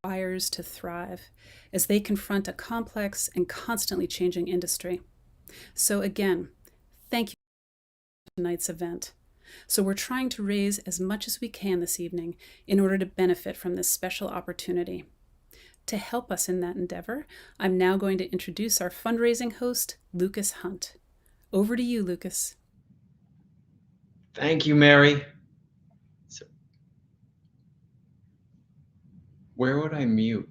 buyers to thrive as they confront a complex and constantly changing industry. So again, thank you for tonight's event. So we're trying to raise as much as we can this evening in order to benefit from this special opportunity. To help us in that endeavor, I'm now going to introduce our fundraising host, Lucas Hunt. Over to you, Lucas. Thank you, Mary. So, where would I mute?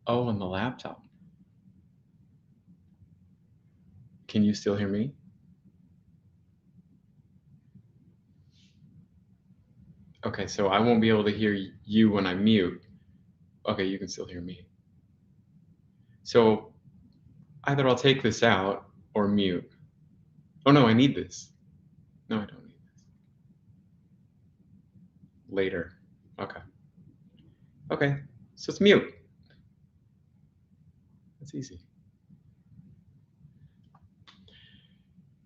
Oh, on the laptop. Can you still hear me? Okay, so I won't be able to hear you when I mute. Okay, you can still hear me. So either I'll take this out or mute. Oh no, I need this. No, I don't need this. Later. Okay. Okay, so it's mute. That's easy.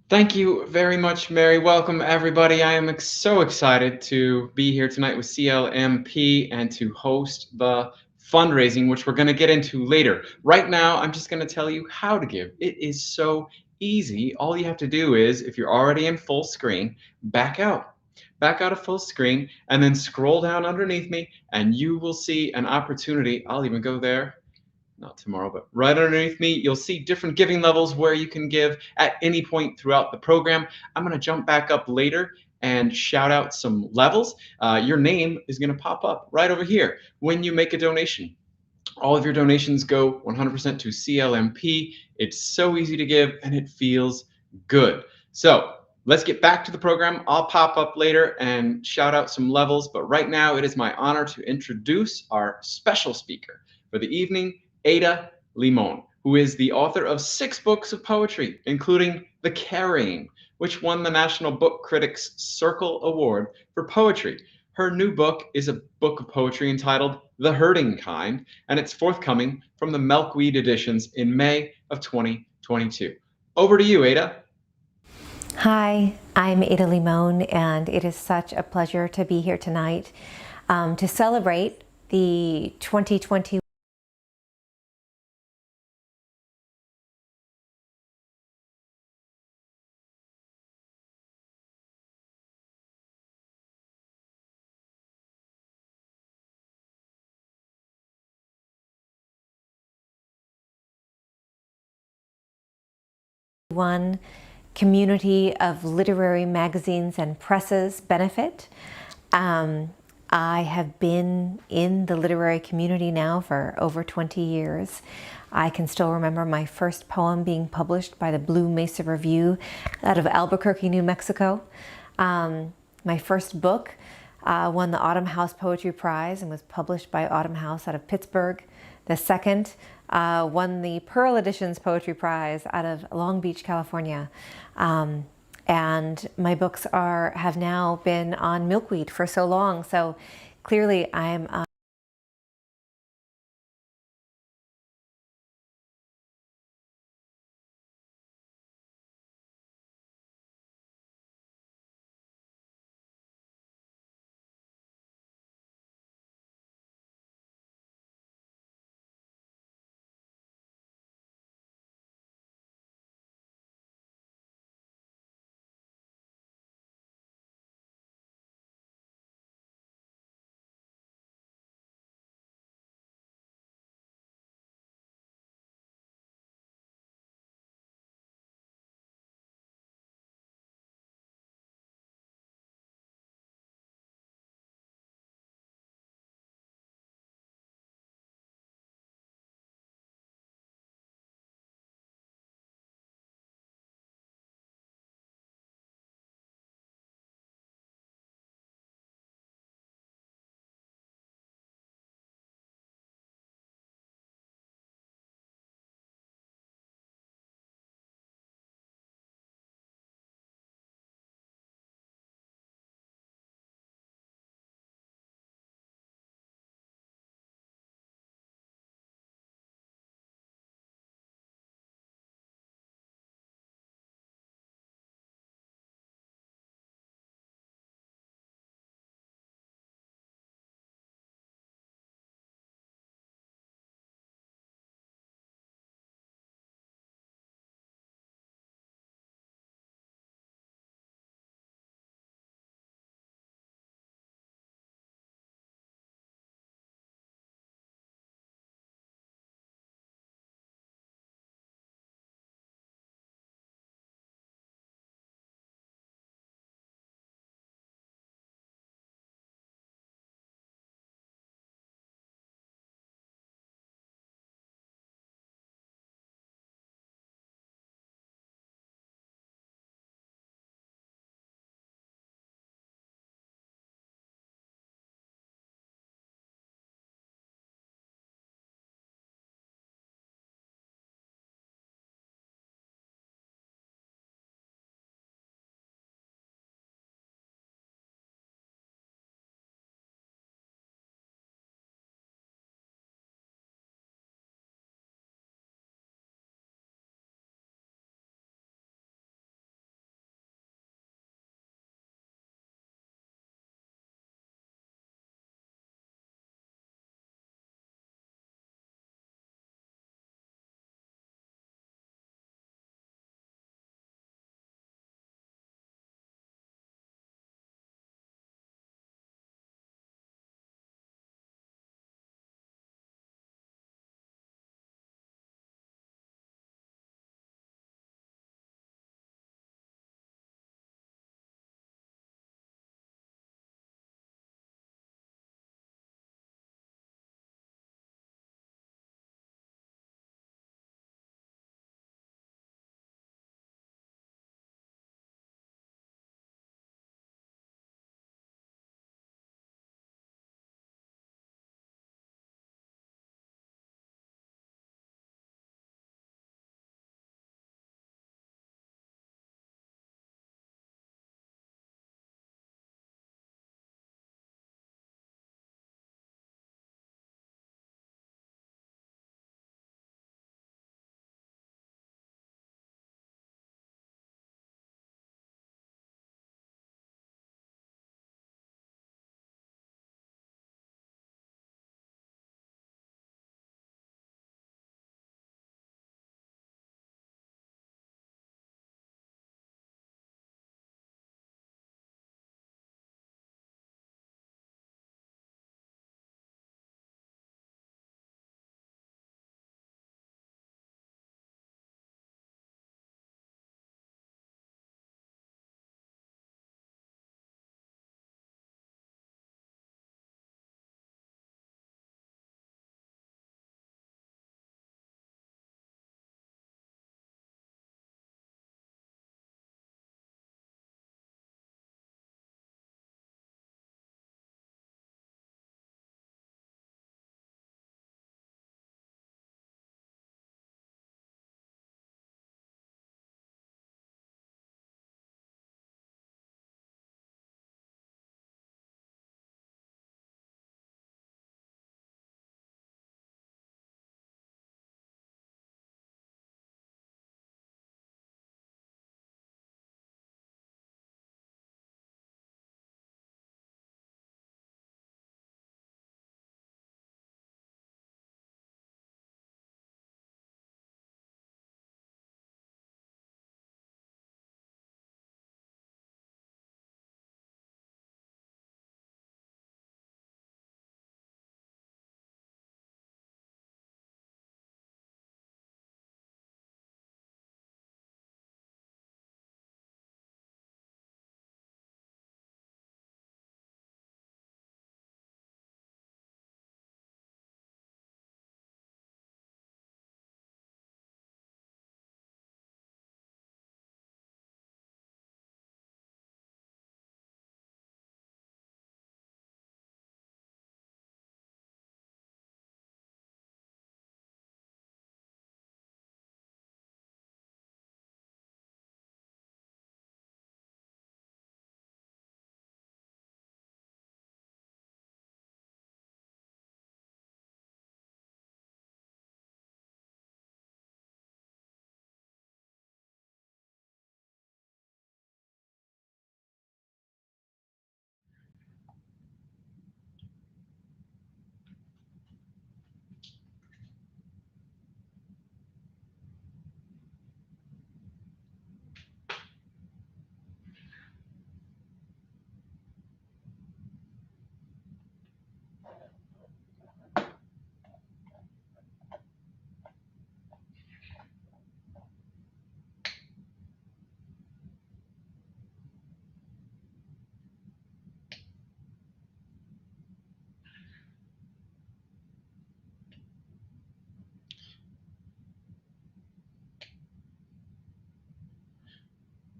Thank you very much, Mary. Welcome, everybody. I am so excited to be here tonight with CLMP and to host the fundraising, which we're going to get into later. Right now, I'm just going to tell you how to give. It is so easy. All you have to do is, if you're already in full screen, back out. Back out of full screen and then scroll down underneath me and you will see an opportunity. I'll even go there. Not tomorrow, but right underneath me, you'll see different giving levels where you can give at any point throughout the program. I'm going to jump back up later and shout out some levels. Your name is going to pop up right over here when you make a donation. All of your donations go 100% to CLMP. It's so easy to give and it feels good. So let's get back to the program. I'll pop up later and shout out some levels, but right now it is my honor to introduce our special speaker for the evening, Ada Limon, who is the author of 6 books of poetry, including The Carrying, which won the National Book Critics Circle Award for Poetry. Her new book is a book of poetry entitled The Hurting Kind, and it's forthcoming from the Milkweed Editions in May of 2022. Over to you, Ada. Hi, I'm Ada Limon, and it is such a pleasure to be here tonight to celebrate the 2021 community of literary magazines and presses benefit. I have been in the literary community now for over 20 years. I can still remember my first poem being published by the Blue Mesa Review out of Albuquerque, New Mexico. My first book won the Autumn House Poetry Prize and was published by Autumn House out of Pittsburgh. The second won the Pearl Editions Poetry Prize out of Long Beach, California. And my books have now been on Milkweed for so long. So clearly I'm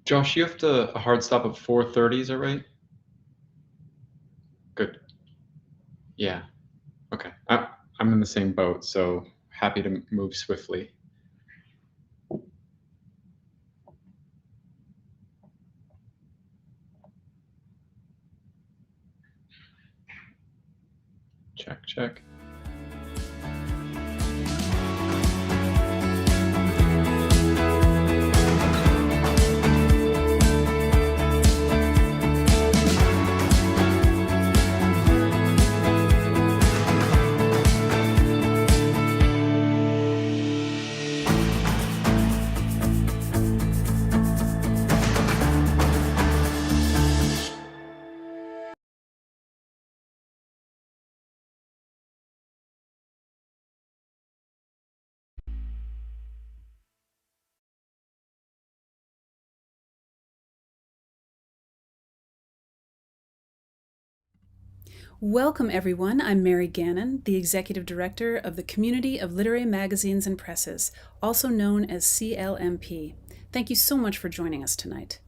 Josh, you have a hard stop at 4:30, is that right? Good. Yeah. Okay. I'm in the same boat, so happy to move swiftly. Check, check. Welcome, everyone. I'm Mary Gannon, the Executive Director of the Community of Literary Magazines and Presses, also known as CLMP. Thank you so much for joining us tonight.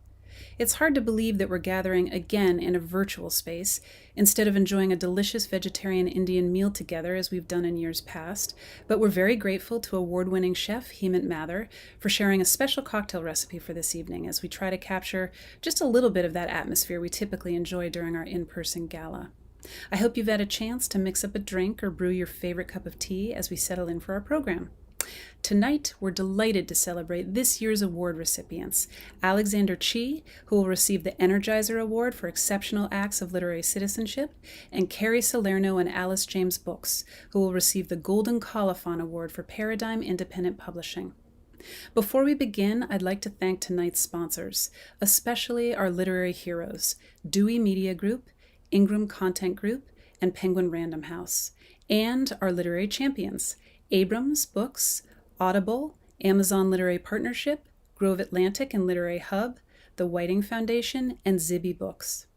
It's hard to believe that we're gathering again in a virtual space instead of enjoying a delicious vegetarian Indian meal together as we've done in years past, but we're very grateful to award-winning chef Hemant Mather for sharing a special cocktail recipe for this evening as we try to capture just a little bit of that atmosphere we typically enjoy during our in-person gala. I hope you've had a chance to mix up a drink or brew your favorite cup of tea as we settle in for our program. Tonight, we're delighted to celebrate this year's award recipients, Alexander Chi, who will receive the Energizer Award for Exceptional Acts of Literary Citizenship, and Carrie Salerno and Alice James Books, who will receive the Golden Colophon Award for Paradigm Independent Publishing. Before we begin, I'd like to thank tonight's sponsors, especially our literary heroes, Dewey Media Group, Ingram Content Group, and Penguin Random House, and our literary champions, Abrams Books, Audible, Amazon Literary Partnership, Grove Atlantic and Literary Hub, the Whiting Foundation, and Zibby Books.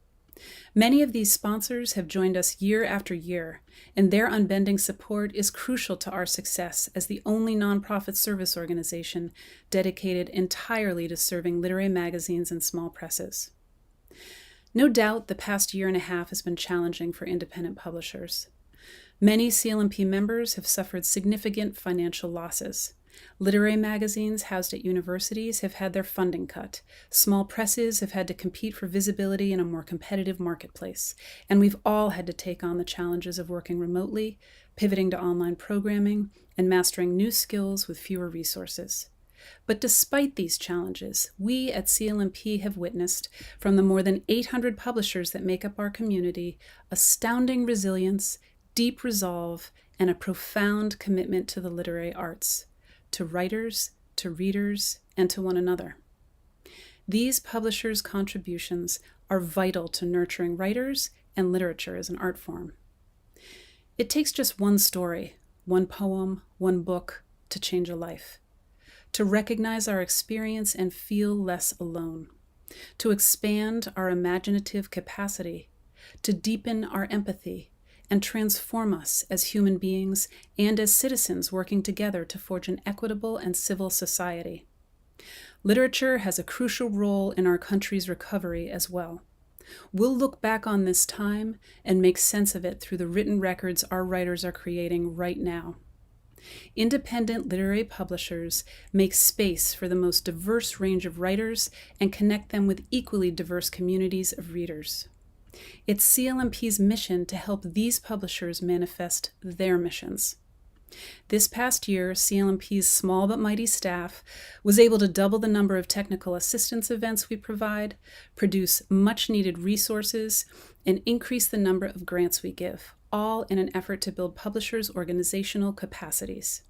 Many of these sponsors have joined us year after year, and their unbending support is crucial to our success as the only nonprofit service organization dedicated entirely to serving literary magazines and small presses. No doubt the past year and a half has been challenging for independent publishers. Many CLMP members have suffered significant financial losses. Literary magazines housed at universities have had their funding cut. Small presses have had to compete for visibility in a more competitive marketplace. And we've all had to take on the challenges of working remotely, pivoting to online programming, and mastering new skills with fewer resources. But despite these challenges, we at CLMP have witnessed, from the more than 800 publishers that make up our community, astounding resilience, deep resolve, and a profound commitment to the literary arts, to writers, to readers, and to one another. These publishers' contributions are vital to nurturing writers and literature as an art form. It takes just one story, one poem, one book to change a life, to recognize our experience and feel less alone, to expand our imaginative capacity, to deepen our empathy, and transform us as human beings and as citizens working together to forge an equitable and civil society. Literature has a crucial role in our country's recovery as well. We'll look back on this time and make sense of it through the written records our writers are creating right now. Independent literary publishers make space for the most diverse range of writers and connect them with equally diverse communities of readers. It's CLMP's mission to help these publishers manifest their missions. This past year, CLMP's small but mighty staff was able to double the number of technical assistance events we provide, produce much-needed resources, and increase the number of grants we give, all in an effort to build publishers' organizational capacities.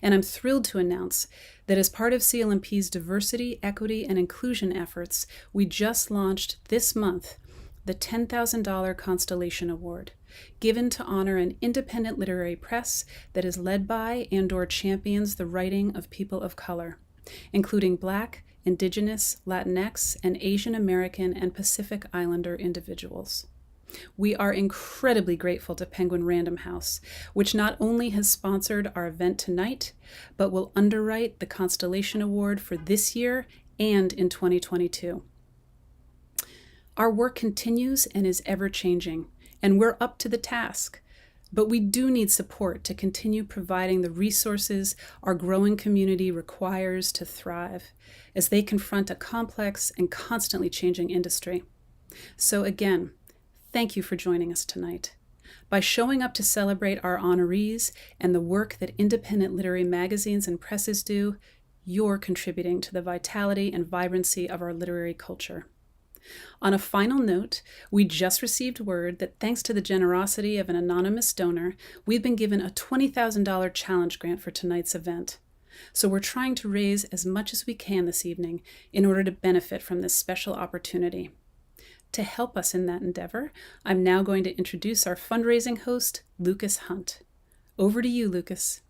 And I'm thrilled to announce that as part of CLMP's diversity, equity, and inclusion efforts, we just launched this month the $10,000 Constellation Award, given to honor an independent literary press that is led by and/or champions the writing of people of color, including Black, Indigenous, Latinx, and Asian American and Pacific Islander individuals. We are incredibly grateful to Penguin Random House, which not only has sponsored our event tonight, but will underwrite the Constellation Award for this year and in 2022. Our work continues and is ever-changing, and we're up to the task. But we do need support to continue providing the resources our growing community requires to thrive as they confront a complex and constantly changing industry. So again, thank you for joining us tonight. By showing up to celebrate our honorees and the work that independent literary magazines and presses do, you're contributing to the vitality and vibrancy of our literary culture. On a final note, we just received word that thanks to the generosity of an anonymous donor, we've been given a $20,000 challenge grant for tonight's event. So we're trying to raise as much as we can this evening in order to benefit from this special opportunity. To help us in that endeavor, I'm now going to introduce our fundraising host, Lucas Hunt. Over to you, Lucas.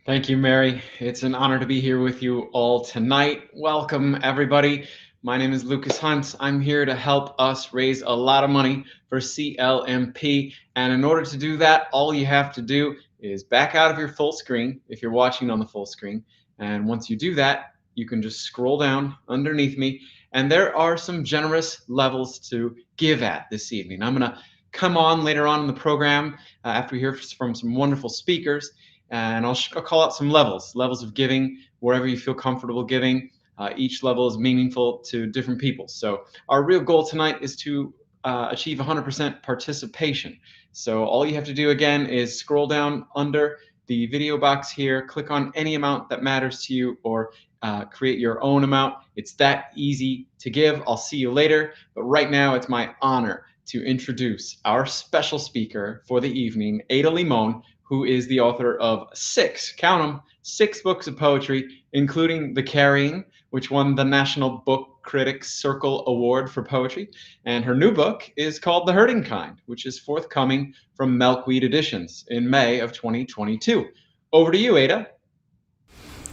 Thank you, Mary. It's an honor to be here with you all tonight. Welcome, everybody. My name is Lucas Hunt. I'm here to help us raise a lot of money for CLMP. And in order to do that, all you have to do is back out of your full screen if you're watching on the full screen. And once you do that, you can just scroll down underneath me. And there are some generous levels to give at this evening. I'm going to come on later on in the program after we hear from some wonderful speakers. And I'll call out some levels of giving, wherever you feel comfortable giving. Each level is meaningful to different people. So our real goal tonight is to achieve 100% participation. So all you have to do again is scroll down under the video box here, click on any amount that matters to you, or create your own amount. It's that easy to give. I'll see you later. But right now it's my honor to introduce our special speaker for the evening, Ada Limon, who is the author of 6 books of poetry, including The Carrying, which won the National Book Critics Circle Award for Poetry. And her new book is called The Hurting Kind, which is forthcoming from Milkweed Editions in May of 2022. Over to you, Ada.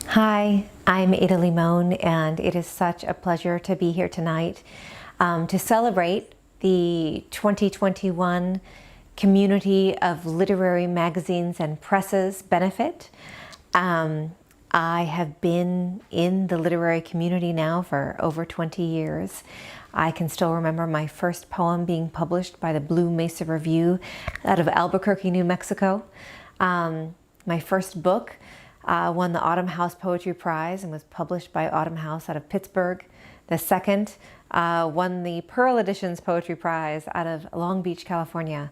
Hi, I'm Ada Limon, and it is such a pleasure to be here tonight to celebrate the 2021 Community of Literary Magazines and Presses benefit. I have been in the literary community now for over 20 years. I can still remember my first poem being published by the Blue Mesa Review out of Albuquerque, New Mexico. My first book won the Autumn House Poetry Prize and was published by Autumn House out of Pittsburgh. The second won the Pearl Editions Poetry Prize out of Long Beach, California.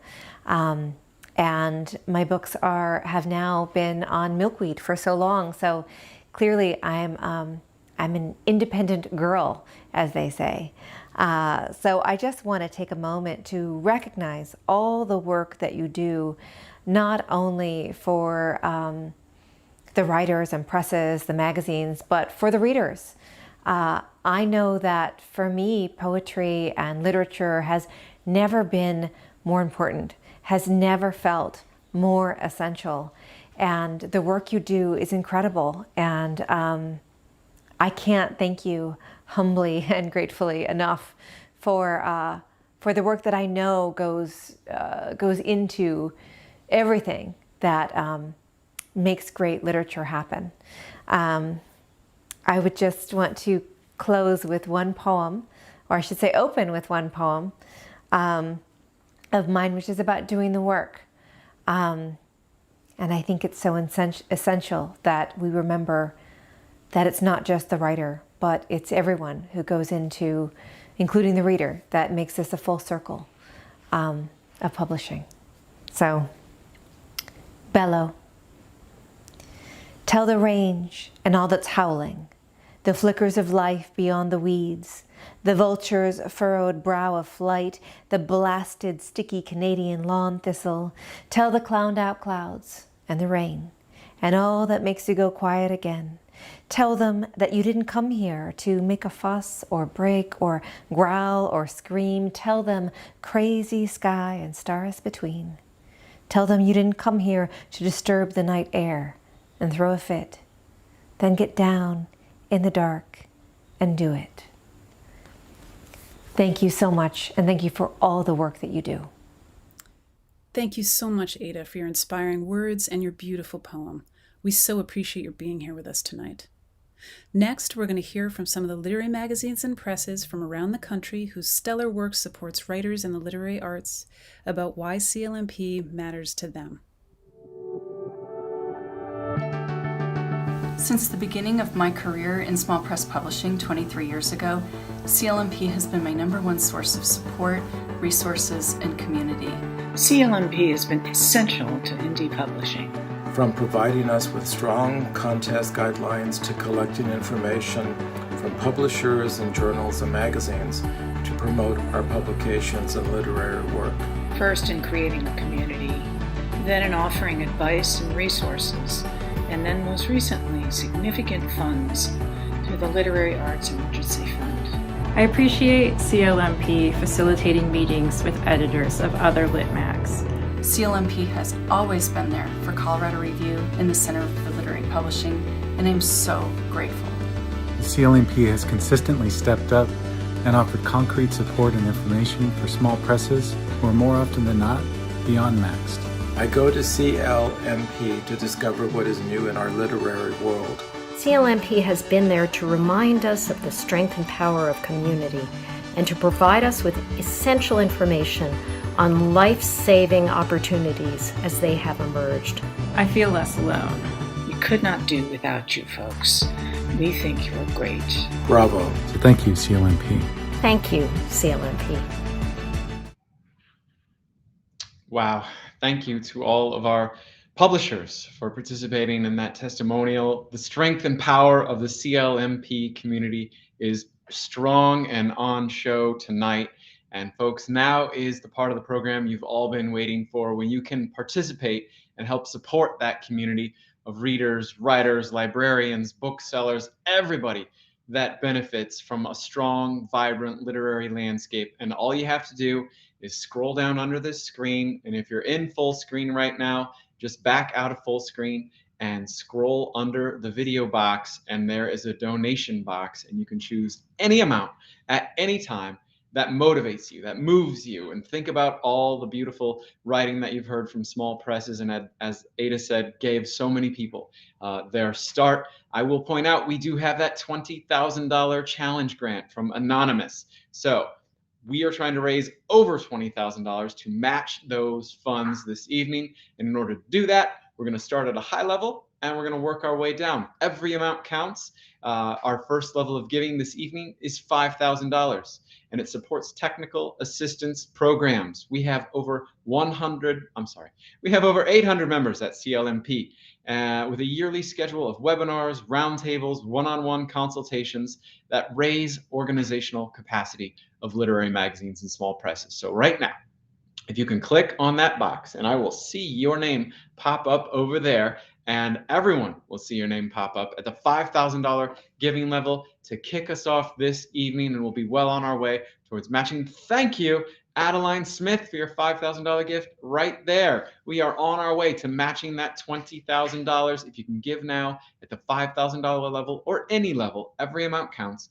And my books have now been on Milkweed for so long. So clearly I'm an independent girl, as they say. So I just want to take a moment to recognize all the work that you do, not only for the writers and presses, the magazines, but for the readers. I know that for me, poetry and literature has never been more important, has never felt more essential. And the work you do is incredible. And I can't thank you humbly and gratefully enough for the work that I know goes into everything that makes great literature happen. I would just want to close with one poem, or I should say open with one poem of mine, which is about doing the work. And I think it's so essential that we remember that it's not just the writer, but it's everyone who goes into, including the reader, that makes this a full circle of publishing. So, bellow. Tell the range and all that's howling, the flickers of life beyond the weeds, the vulture's furrowed brow of flight, the blasted, sticky Canadian lawn thistle. Tell the clowned out clouds and the rain and all that makes you go quiet again. Tell them that you didn't come here to make a fuss or break or growl or scream. Tell them crazy sky and stars between. Tell them you didn't come here to disturb the night air and throw a fit. Then get down in the dark and do it. Thank you so much, and thank you for all the work that you do. Thank you so much, Ada, for your inspiring words and your beautiful poem. We so appreciate your being here with us tonight. Next, we're going to hear from some of the literary magazines and presses from around the country whose stellar work supports writers in the literary arts about why CLMP matters to them. Since the beginning of my career in small press publishing 23 years ago, CLMP has been my #1 source of support, resources, and community. CLMP has been essential to indie publishing. From providing us with strong contest guidelines to collecting information from publishers and journals and magazines to promote our publications and literary work. First in creating a community, then in offering advice and resources, and then most recently significant funds through the Literary Arts Emergency Fund. I appreciate CLMP facilitating meetings with editors of other lit mags. CLMP has always been there for Colorado Review in the Center for Literary Publishing, and I'm so grateful. CLMP has consistently stepped up and offered concrete support and information for small presses who are more often than not beyond maxed. I go to CLMP to discover what is new in our literary world. CLMP has been there to remind us of the strength and power of community and to provide us with essential information on life-saving opportunities as they have emerged. I feel less alone. We could not do without you folks. We think you're great. Bravo. So thank you, CLMP. Thank you, CLMP. Wow. Thank you to all of our publishers for participating in that testimonial. The strength and power of the CLMP community is strong and on show tonight. And folks, now is the part of the program you've all been waiting for, when you can participate and help support that community of readers, writers, librarians, booksellers, everybody that benefits from a strong, vibrant literary landscape. And all you have to do is scroll down under this screen. And if you're in full screen right now, just back out of full screen and scroll under the video box, and there is a donation box, and you can choose any amount at any time that motivates you, that moves you. And think about all the beautiful writing that you've heard from small presses, and as Ada said, gave so many people their start. I will point out, we do have that $20,000 challenge grant from Anonymous. So we are trying to raise over $20,000 to match those funds this evening. And in order to do that, we're going to start at a high level and we're going to work our way down. Every amount counts. Our first level of giving this evening is $5,000, and it supports technical assistance programs. We have over 800 members at CLMP with a yearly schedule of webinars, roundtables, one-on-one consultations that raise organizational capacity of literary magazines and small presses. So right now, if you can click on that box, and I will see your name pop up over there, and everyone will see your name pop up at the $5,000 giving level to kick us off this evening, and we'll be well on our way towards matching. Thank you, Adeline Smith, for your $5,000 gift right there. We are on our way to matching that $20,000. If you can give now at the $5,000 level or any level, every amount counts.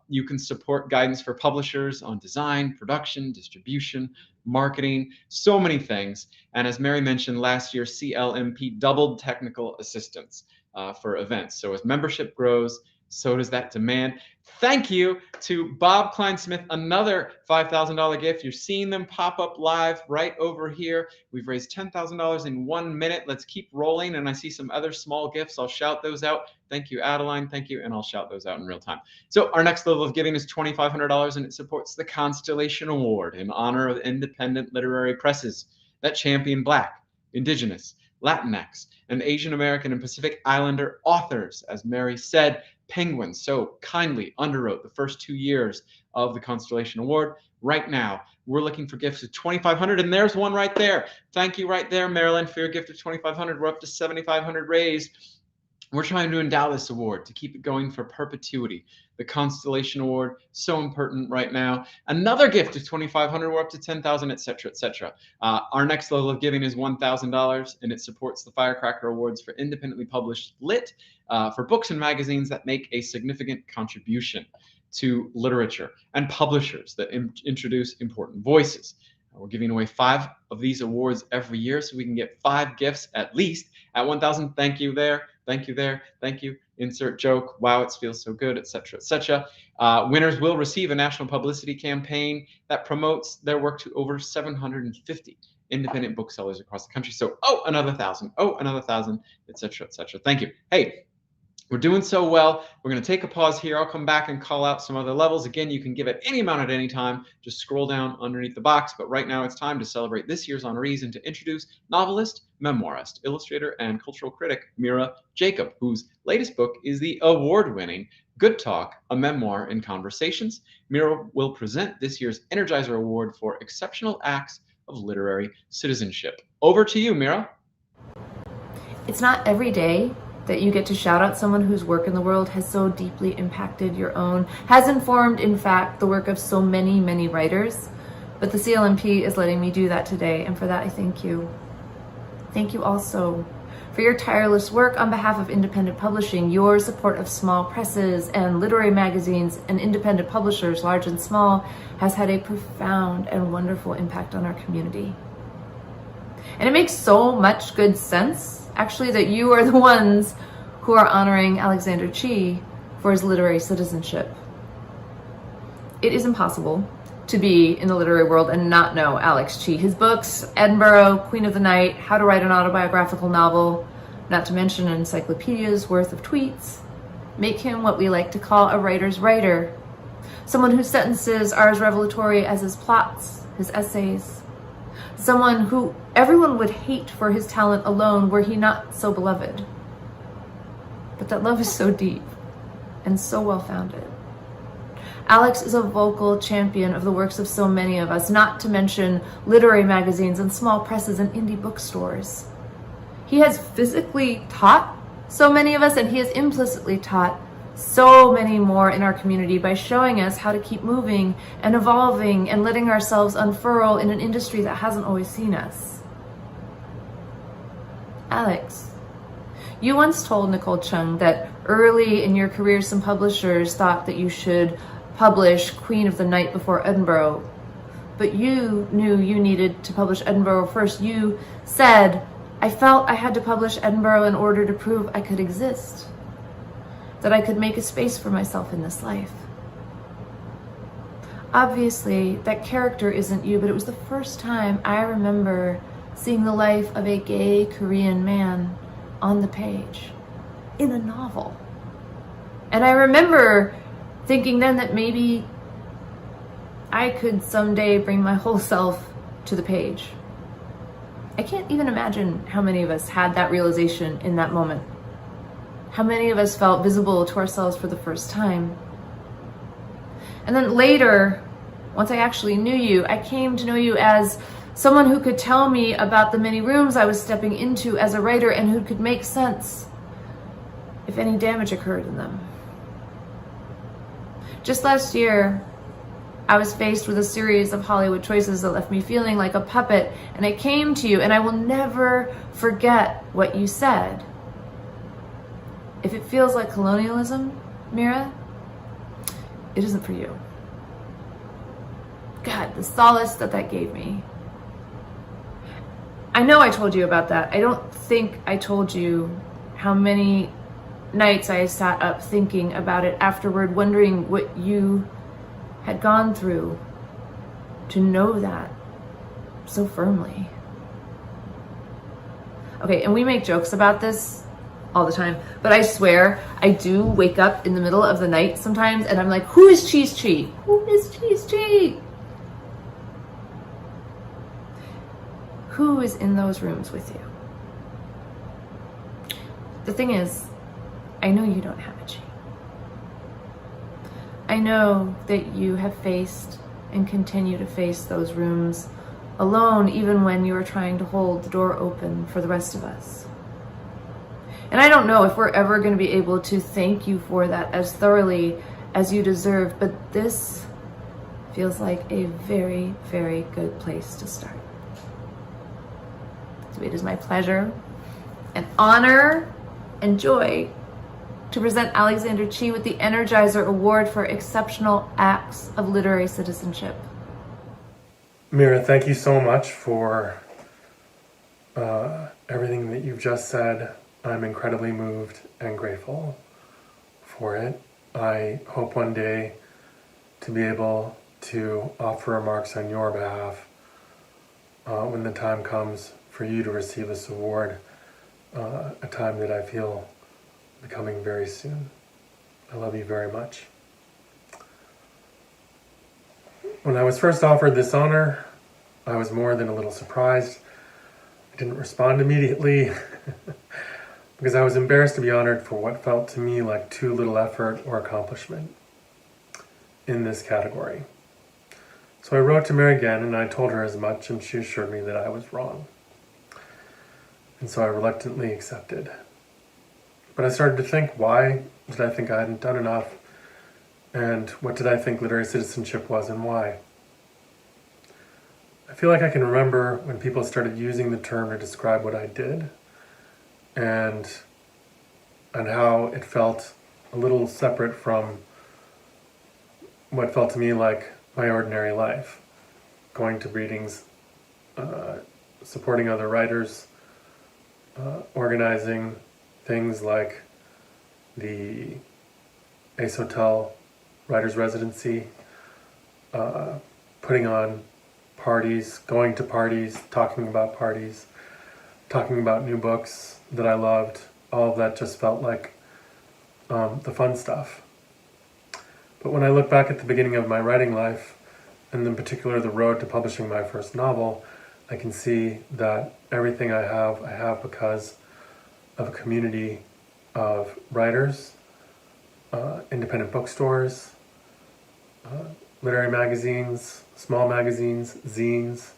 You can support guidance for publishers on design, production, distribution, marketing, so many things. And as Mary mentioned, last year, CLMP doubled technical assistance for events. So as membership grows, so does that demand. Thank you to Bob Klein-Smith, another $5,000 gift. You're seeing them pop up live right over here. We've raised $10,000 in 1 minute. Let's keep rolling. And I see some other small gifts. I'll shout those out. Thank you, Adeline. Thank you. And I'll shout those out in real time. So our next level of giving is $2,500, and it supports the Constellation Award in honor of independent literary presses that champion Black, Indigenous, Latinx, and Asian American and Pacific Islander authors. As Mary said, Penguin so kindly underwrote the first 2 years of the Constellation Award. Right now, we're looking for gifts of $2,500, and there's one right there. Thank you right there, Marilyn, for your gift of $2,500. We're up to $7,500 raised. We're trying to endow this award to keep it going for perpetuity. The Constellation Award, so important right now. Another gift of $2,500, we're up to $10,000, et cetera, et cetera. Our next level of giving is $1,000, and it supports the Firecracker Awards for independently published lit, for books and magazines that make a significant contribution to literature, and publishers that introduce important voices. We're giving away 5 of these awards every year, so we can get 5 gifts at least at $1,000. Thank you there. Thank you there. Thank you. Insert joke. Wow, it feels so good, etc., etc. Winners will receive a national publicity campaign that promotes their work to over 750 independent booksellers across the country. So, another 1,000. Another 1,000, etc., etc. Thank you. Hey, we're doing so well. We're going to take a pause here. I'll come back and call out some other levels. Again, you can give it any amount at any time. Just scroll down underneath the box. But right now it's time to celebrate this year's honorees and to introduce novelist, memoirist, illustrator, and cultural critic Mira Jacob, whose latest book is the award-winning Good Talk, a Memoir in Conversations. Mira will present this year's Energizer Award for Exceptional Acts of Literary Citizenship. Over to you, Mira. It's not every day that you get to shout out someone whose work in the world has so deeply impacted your own, has informed, in fact, the work of so many, many writers. But the CLMP is letting me do that today, and for that I thank you. Thank you also for your tireless work on behalf of independent publishing. Your support of small presses and literary magazines and independent publishers, large and small, has had a profound and wonderful impact on our community. And it makes so much good sense, actually, that you are the ones who are honoring Alexander Chee for his literary citizenship. It is impossible to be in the literary world and not know Alex Chee. His books, Edinburgh, Queen of the Night, How to Write an Autobiographical Novel, not to mention an encyclopedia's worth of tweets, make him what we like to call a writer's writer. Someone whose sentences are as revelatory as his plots, his essays. Someone who everyone would hate for his talent alone were he not so beloved. But that love is so deep and so well-founded. Alex is a vocal champion of the works of so many of us, not to mention literary magazines and small presses and indie bookstores. He has physically taught so many of us, and he has implicitly taught so many more in our community by showing us how to keep moving and evolving and letting ourselves unfurl in an industry that hasn't always seen us. Alex, you once told Nicole Chung that early in your career some publishers thought that you should publish Queen of the Night before Edinburgh, but you knew you needed to publish Edinburgh first. You said, "I felt I had to publish Edinburgh in order to prove I could exist, that I could make a space for myself in this life." Obviously, that character isn't you, but it was the first time I remember seeing the life of a gay Korean man on the page, in a novel. And I remember thinking then that maybe I could someday bring my whole self to the page. I can't even imagine how many of us had that realization in that moment. How many of us felt visible to ourselves for the first time. And then later, once I actually knew you, I came to know you as someone who could tell me about the many rooms I was stepping into as a writer and who could make sense if any damage occurred in them. Just last year, I was faced with a series of Hollywood choices that left me feeling like a puppet, and I came to you, and I will never forget what you said. If it feels like colonialism, Mira, it isn't for you. God, the solace that gave me. I know I told you about that. I don't think I told you how many nights I sat up thinking about it afterward, wondering what you had gone through to know that so firmly. Okay, and we make jokes about this all the time, but I swear I do wake up in the middle of the night sometimes and I'm like, who is Cheese Chee? Who is Cheese Chee? Who is in those rooms with you? The thing is, I know you don't have a Chee. I know that you have faced and continue to face those rooms alone, even when you are trying to hold the door open for the rest of us. And I don't know if we're ever going to be able to thank you for that as thoroughly as you deserve, but this feels like a very, very good place to start. So it is my pleasure and honor and joy to present Alexander Chee with the Energizer Award for Exceptional Acts of Literary Citizenship. Mira, thank you so much for everything that you've just said. I'm incredibly moved and grateful for it. I hope one day to be able to offer remarks on your behalf when the time comes for you to receive this award, a time that I feel becoming very soon. I love you very much. When I was first offered this honor, I was more than a little surprised. I didn't respond immediately because I was embarrassed to be honored for what felt to me like too little effort or accomplishment in this category. So I wrote to Mary again and I told her as much, and she assured me that I was wrong. And so I reluctantly accepted. But I started to think, why did I think I hadn't done enough? And what did I think literary citizenship was and why? I feel like I can remember when people started using the term to describe what I did and how it felt a little separate from what felt to me like my ordinary life. Going to readings, supporting other writers, organizing things like the Ace Hotel Writers Residency, putting on parties, going to parties, talking about new books that I loved. All of that just felt like the fun stuff. But when I look back at the beginning of my writing life, and in particular the road to publishing my first novel, I can see that everything I have because of a community of writers, independent bookstores, literary magazines, small magazines, zines,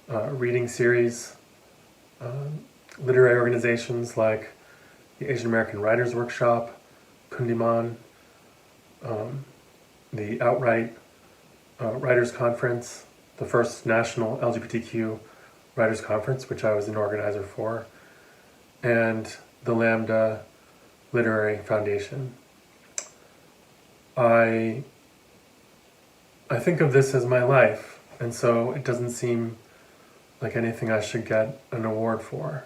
reading series, literary organizations like the Asian American Writers Workshop, Kundiman, the Outright Writers Conference, the first national LGBTQ Writers Conference, which I was an organizer for, and the Lambda Literary Foundation. I think of this as my life, and so it doesn't seem like anything I should get an award for.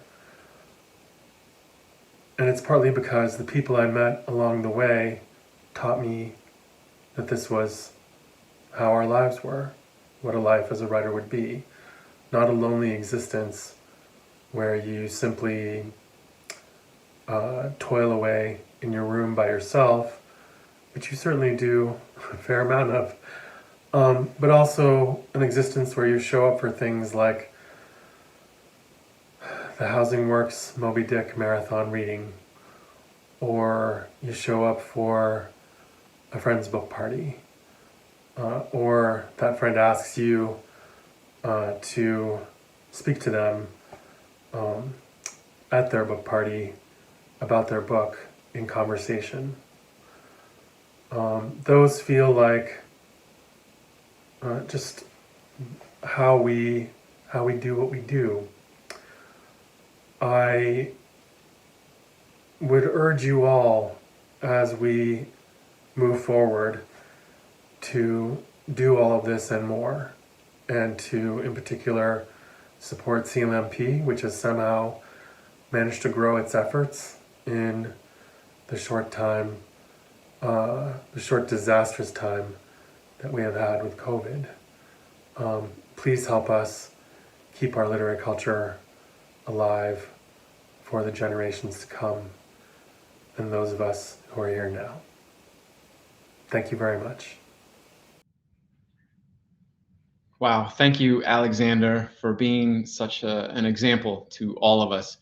And it's partly because the people I met along the way taught me that this was how our lives were, what a life as a writer would be. Not a lonely existence where you simply toil away in your room by yourself, which you certainly do a fair amount of, but also an existence where you show up for things like the Housing Works Moby Dick marathon reading, or you show up for a friend's book party, or that friend asks you to speak to them at their book party about their book in conversation. Those feel like just how we do what we do. I would urge you all, as we move forward, to do all of this and more, and to, in particular, support CLMP, which has somehow managed to grow its efforts in the short disastrous time that we have had with COVID. Please help us keep our literary culture alive for the generations to come and those of us who are here now. Thank you very much. Wow. Thank you, Alexander, for being such an example to all of us,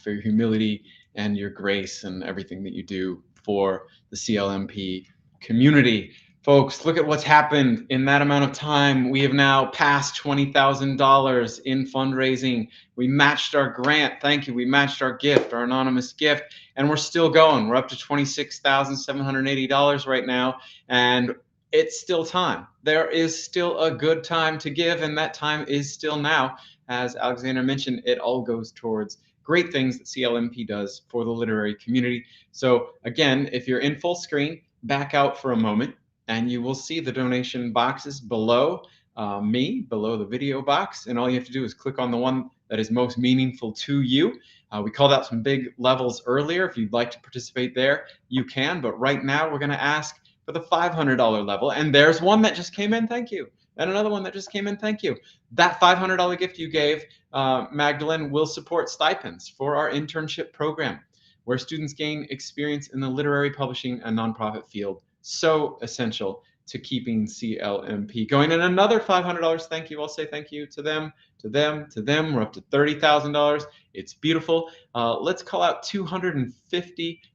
for your humility and your grace and everything that you do for the CLMP community. Folks, look at what's happened in that amount of time. We have now passed $20,000 in fundraising. We matched our grant. Thank you. We matched our gift, our anonymous gift, and we're still going. We're up to $26,780 right now, and it's still time. There is still a good time to give, and that time is still now. As Alexander mentioned, it all goes towards great things that CLMP does for the literary community. So again, if you're in full screen, back out for a moment, and you will see the donation boxes below below the video box. And all you have to do is click on the one that is most meaningful to you. We called out some big levels earlier. If you'd like to participate there, you can. But right now, we're going to ask for the $500 level. And there's one that just came in. Thank you. And another one that just came in. Thank you. That $500 gift you gave, Magdalene, will support stipends for our internship program, where students gain experience in the literary publishing and nonprofit field. So essential to keeping CLMP going. And another $500 thank you. I'll say thank you to them, to them, to them. We're up to $30,000. It's beautiful. Let's call out $250.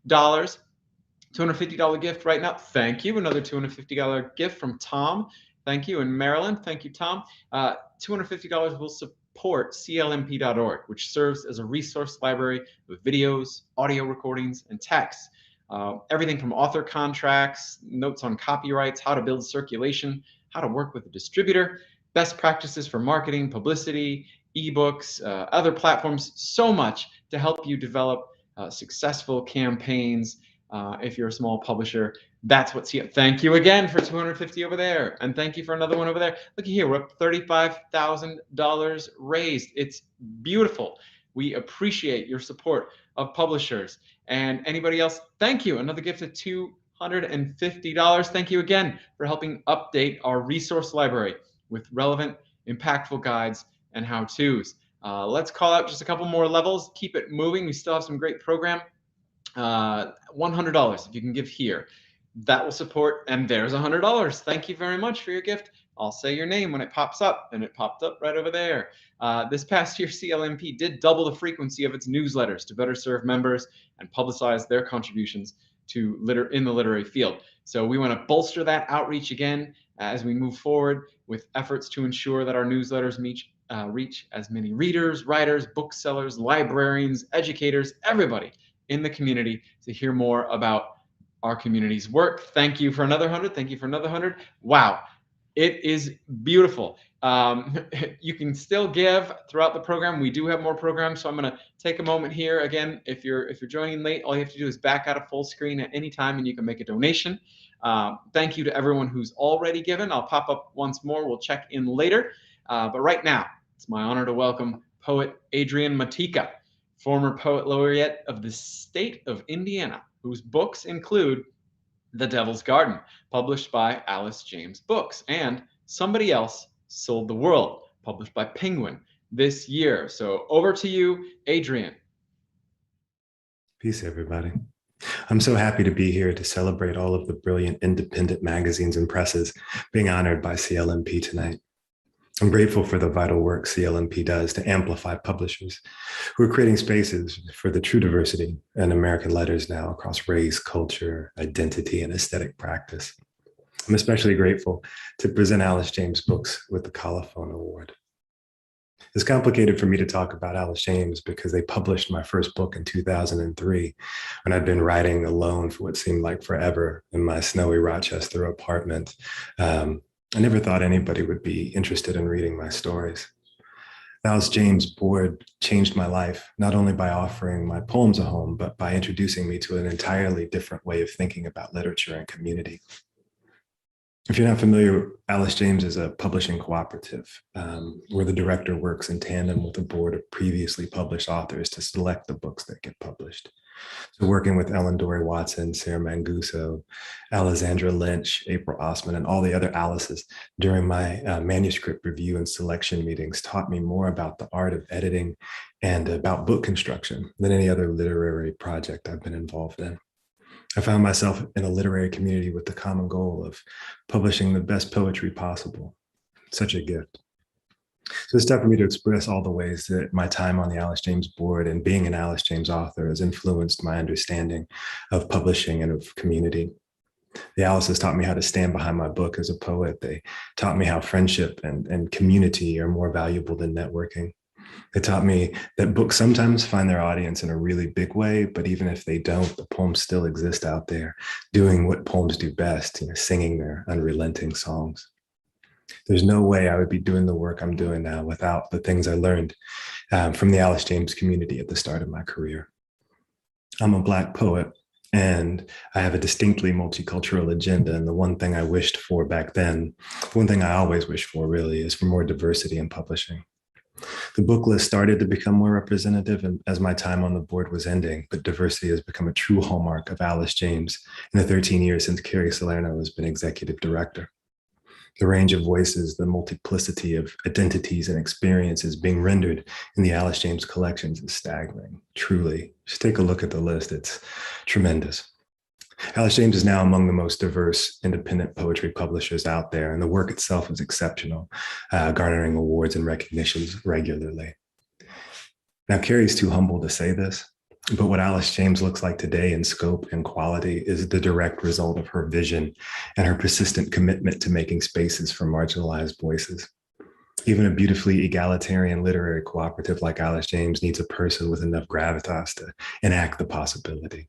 $250 gift right now. Thank you. Another $250 gift from Tom. Thank you. And Maryland. Thank you, Tom. $250 will support CLMP.org, which serves as a resource library with videos, audio recordings, and texts. Everything from author contracts, notes on copyrights, how to build circulation, how to work with a distributor, best practices for marketing, publicity, ebooks, other platforms, so much to help you develop successful campaigns. If you're a small publisher, that's what thank you again for $250 over there. And thank you for another one over there. Looky here, we're up $35,000 raised. It's beautiful. We appreciate your support of publishers. And anybody else, thank you. Another gift of $250. Thank you again for helping update our resource library with relevant, impactful guides and how-tos. Let's call out just a couple more levels. Keep it moving. We still have some great program. $100 if you can give here. That will support, and there's $100. Thank you very much for your gift. I'll say your name when it pops up, and it popped up right over there. This past year, CLMP did double the frequency of its newsletters to better serve members and publicize their contributions to in the literary field. So we want to bolster that outreach again as we move forward with efforts to ensure that our newsletters reach as many readers, writers, booksellers, librarians, educators, everybody in the community to hear more about our community's work. Thank you for another 100. Thank you for another 100. Wow, it is beautiful. You can still give throughout the program. We do have more programs, so I'm going to take a moment here. Again, if you're joining late, all you have to do is back out of full screen at any time, and you can make a donation. Thank you to everyone who's already given. I'll pop up once more. We'll check in later. But right now, it's my honor to welcome poet Adrian Matika, former poet laureate of the state of Indiana, whose books include The Devil's Garden, published by Alice James Books, and Somebody Else Sold the World, published by Penguin this year. So over to you, Adrian. Peace, everybody. I'm so happy to be here to celebrate all of the brilliant independent magazines and presses being honored by CLMP tonight. I'm grateful for the vital work CLMP does to amplify publishers who are creating spaces for the true diversity in American letters now across race, culture, identity, and aesthetic practice. I'm especially grateful to present Alice James Books with the Colophon Award. It's complicated for me to talk about Alice James because they published my first book in 2003 when I'd been writing alone for what seemed like forever in my snowy Rochester apartment. I never thought anybody would be interested in reading my stories. The Alice James board changed my life, not only by offering my poems a home, but by introducing me to an entirely different way of thinking about literature and community. If you're not familiar, Alice James is a publishing cooperative where the director works in tandem with a board of previously published authors to select the books that get published. So working with Ellen Dory Watson, Sarah Manguso, Alexandra Lynch, April Osman, and all the other Alices during my manuscript review and selection meetings taught me more about the art of editing and about book construction than any other literary project I've been involved in. I found myself in a literary community with the common goal of publishing the best poetry possible. Such a gift. So it's tough for me to express all the ways that my time on the Alice James board and being an Alice James author has influenced my understanding of publishing and of community. The Alices taught me how to stand behind my book as a poet. They taught me how friendship and community are more valuable than networking. They taught me that books sometimes find their audience in a really big way, but even if they don't, the poems still exist out there, doing what poems do best, singing their unrelenting songs. There's no way I would be doing the work I'm doing now without the things I learned from the Alice James community at the start of my career. I'm a Black poet, and I have a distinctly multicultural agenda. And the one thing I wished for back then, the one thing I always wish for really, is for more diversity in publishing. The book list started to become more representative as my time on the board was ending, but diversity has become a true hallmark of Alice James in the 13 years since Carrie Salerno has been executive director. The range of voices, the multiplicity of identities and experiences being rendered in the Alice James collections is staggering, truly. Just take a look at the list, it's tremendous. Alice James is now among the most diverse independent poetry publishers out there, and the work itself is exceptional, garnering awards and recognitions regularly. Now, Carrie's too humble to say this, but what Alice James looks like today in scope and quality is the direct result of her vision and her persistent commitment to making spaces for marginalized voices. Even a beautifully egalitarian literary cooperative like Alice James needs a person with enough gravitas to enact the possibility.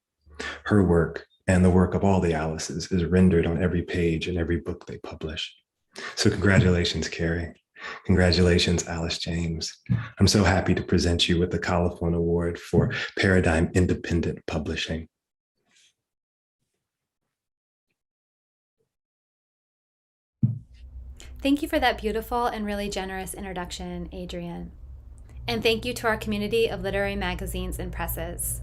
Her work, and the work of all the Alices, is rendered on every page in every book they publish. So congratulations, Carrie. Congratulations, Alice James. I'm so happy to present you with the Colophon Award for Paradigm Independent Publishing. Thank you for that beautiful and really generous introduction, Adrian. And thank you to our community of literary magazines and presses,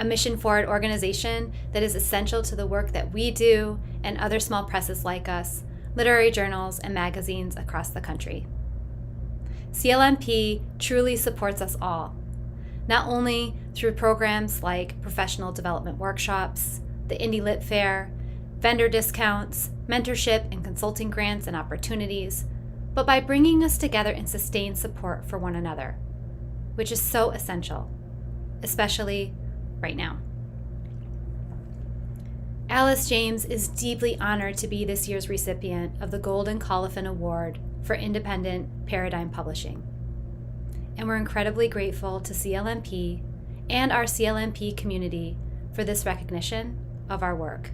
a mission-forward organization that is essential to the work that we do and other small presses like us, literary journals, and magazines across the country. CLMP truly supports us all, not only through programs like professional development workshops, the Indie Lit Fair, vendor discounts, mentorship and consulting grants and opportunities, but by bringing us together in sustained support for one another, which is so essential, especially right now. Alice James is deeply honored to be this year's recipient of the Golden Colophon Award for Independent Paradigm Publishing. And we're incredibly grateful to CLMP and our CLMP community for this recognition of our work.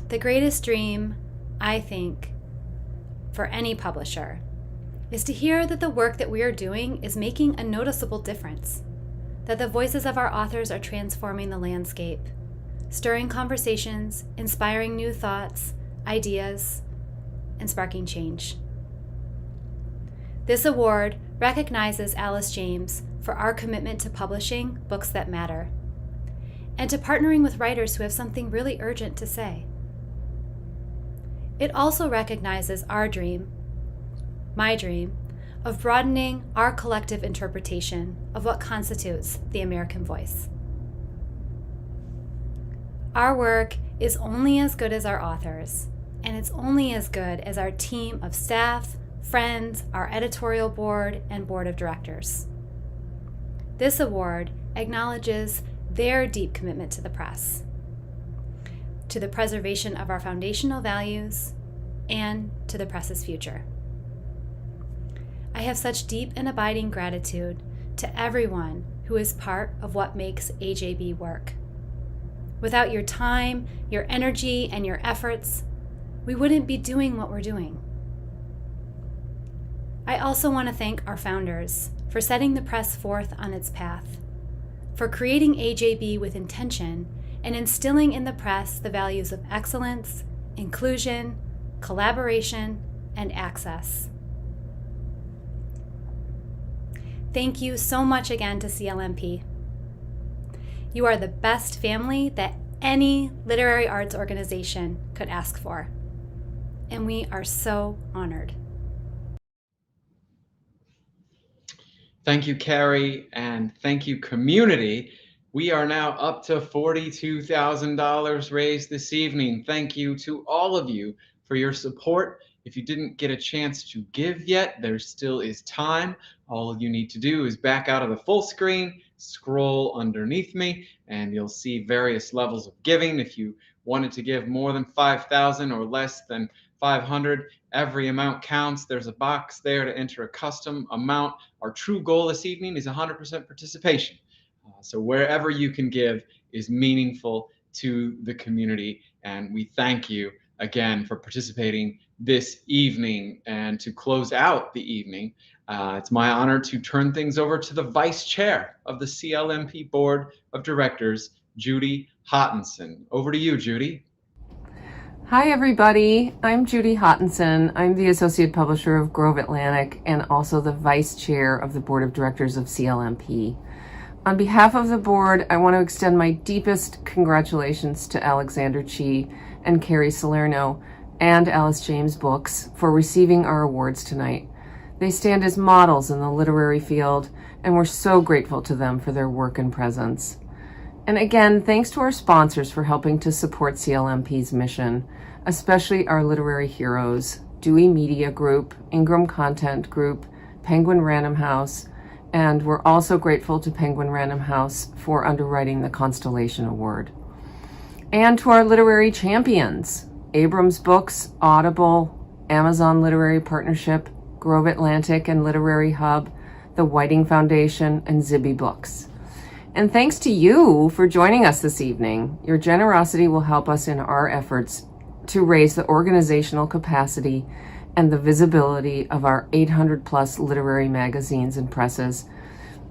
The greatest dream, I think, for any publisher is to hear that the work that we are doing is making a noticeable difference, that the voices of our authors are transforming the landscape, stirring conversations, inspiring new thoughts, ideas, and sparking change. This award recognizes Alice James for our commitment to publishing books that matter, and to partnering with writers who have something really urgent to say. It also recognizes our dream, my dream, of broadening our collective interpretation of what constitutes the American voice. Our work is only as good as our authors, and it's only as good as our team of staff, friends, our editorial board, and board of directors. This award acknowledges their deep commitment to the press, to the preservation of our foundational values, and to the press's future. I have such deep and abiding gratitude to everyone who is part of what makes AJB work. Without your time, your energy, and your efforts, we wouldn't be doing what we're doing. I also want to thank our founders for setting the press forth on its path, for creating AJB with intention and instilling in the press the values of excellence, inclusion, collaboration, and access. Thank you so much again to CLMP. You are the best family that any literary arts organization could ask for, and we are so honored. Thank you, Carrie, and thank you, community. We are now up to $42,000 raised this evening. Thank you to all of you for your support. If you didn't get a chance to give yet, there still is time. All you need to do is back out of the full screen, scroll underneath me, and you'll see various levels of giving. If you wanted to give more than 5,000 or less than 500, every amount counts. There's a box there to enter a custom amount. Our true goal this evening is 100% participation. So wherever you can give is meaningful to the community, and we thank you again for participating this evening. And to close out the evening, it's my honor to turn things over to the Vice Chair of the CLMP Board of Directors, Judy Hottenson. Over to you, Judy. Hi everybody, I'm Judy Hottenson. I'm the Associate Publisher of Grove Atlantic and also the Vice Chair of the Board of Directors of CLMP. On behalf of the board, I want to extend my deepest congratulations to Alexander Chi and Carrie Salerno and Alice James Books for receiving our awards tonight. They stand as models in the literary field, and we're so grateful to them for their work and presence. And again, thanks to our sponsors for helping to support CLMP's mission, especially our literary heroes, Dewey Media Group, Ingram Content Group, Penguin Random House, and we're also grateful to Penguin Random House for underwriting the Constellation Award. And to our literary champions, Abrams Books, Audible, Amazon Literary Partnership, Grove Atlantic and Literary Hub, the Whiting Foundation, and Zibby Books. And thanks to you for joining us this evening. Your generosity will help us in our efforts to raise the organizational capacity and the visibility of our 800 plus literary magazines and presses,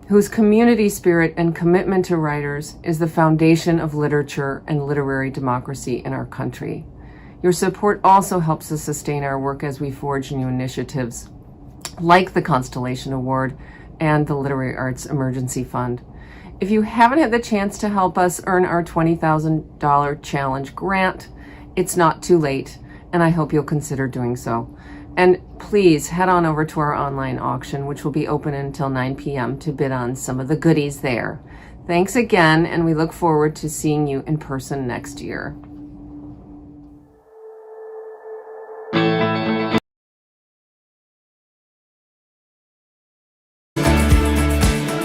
whose community spirit and commitment to writers is the foundation of literature and literary democracy in our country. Your support also helps us sustain our work as we forge new initiatives like the Constellation Award and the Literary Arts Emergency Fund. If you haven't had the chance to help us earn our $20,000 challenge grant, it's not too late, and I hope you'll consider doing so. And please head on over to our online auction, which will be open until 9 p.m. to bid on some of the goodies there. Thanks again, and we look forward to seeing you in person next year.